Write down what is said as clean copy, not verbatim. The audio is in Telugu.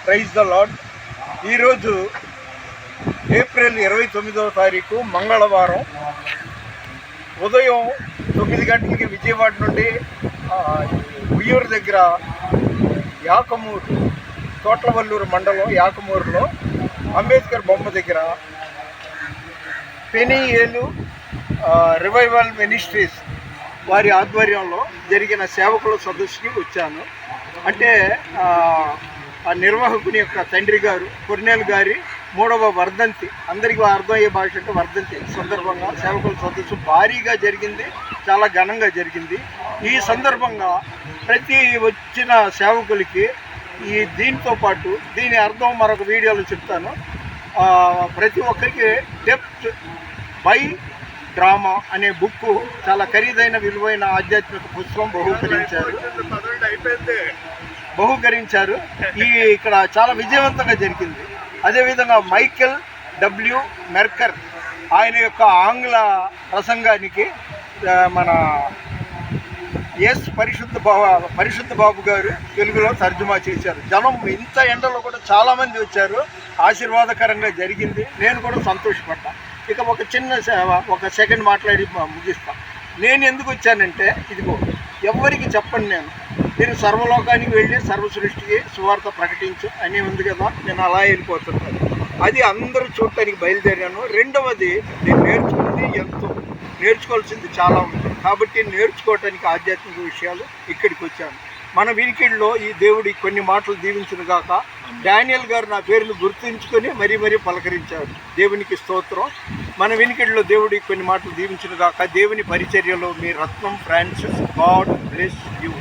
Praise the Lord. ఈరోజు ఏప్రిల్ 29వ తారీఖు మంగళవారం ఉదయం 9 గంటలకి విజయవాడ నుండి ఉయ్యూరు దగ్గర యాకమూరు, తోట్లవల్లూరు మండలం యాకమూరులో అంబేద్కర్ బొమ్మ దగ్గర పెనీయేలు రివైవల్ మినిస్ట్రీస్ వారి ఆధ్వర్యంలో జరిగిన సేవకుల సదస్సుకి వచ్చాను. అంటే ఆ నిర్వాహకుని యొక్క తండ్రి గారు కొర్నేల్ గారి 3వ వర్ధంతి, అందరికీ అర్థమయ్యే భాష అంటే వర్ధంతి సందర్భంగా సేవకుల సదస్సు భారీగా జరిగింది, చాలా ఘనంగా జరిగింది. ఈ సందర్భంగా ప్రతి వచ్చిన సేవకులకి దీంతో పాటు దీని అర్థం మరొక వీడియోలో చెప్తాను. ప్రతి ఒక్కరికి డెప్త్ బై డ్రామా అనే బుక్, చాలా ఖరీదైన విలువైన ఆధ్యాత్మిక పుస్తకం బహుకరించారు. ఇక్కడ చాలా విజయవంతంగా జరిగింది. అదేవిధంగా మైకెల్ డబ్ల్యూ మెర్కర్ ఆయన యొక్క ఆంగ్ల ప్రసంగానికి మన పరిశుద్ధ బాబు గారు తెలుగులో తర్జుమా చేశారు. జనం ఇంత ఎండలో కూడా చాలామంది వచ్చారు, ఆశీర్వాదకరంగా జరిగింది. నేను కూడా సంతోషపడ్డా. ఇక ఒక చిన్న ఒక సెకండ్ మాట్లాడి ముగిస్తాను. నేను ఎందుకు వచ్చానంటే, ఇదిగో ఎవరికి చెప్పండి, నేను సర్వలోకానికి వెళ్ళి సర్వ సృష్టికి సువార్త ప్రకటించు అని ఉంది కదా, నేను అలా వెళ్ళిపోతున్నాను. అది అందరూ చూడటానికి బయలుదేరాను. రెండవది, నేను నేర్చుకోవాల్సింది చాలా ఉంది. కాబట్టి నేర్చుకోవటానికి ఆధ్యాత్మిక విషయాలు ఇక్కడికి వచ్చాను. మన వినికిడిలో ఈ దేవుడి కొన్ని మాటలు దీవించును గాక. డానియల్ గారు నా పేరును గుర్తుంచుకొని మరీ పలకరించారు. దేవునికి స్తోత్రం. మన వినికిడిలో దేవుడి కొన్ని మాటలు దీవించును గాక. దేవుని పరిచర్యలో మీ రత్నం ఫ్రాన్సిస్. God bless you.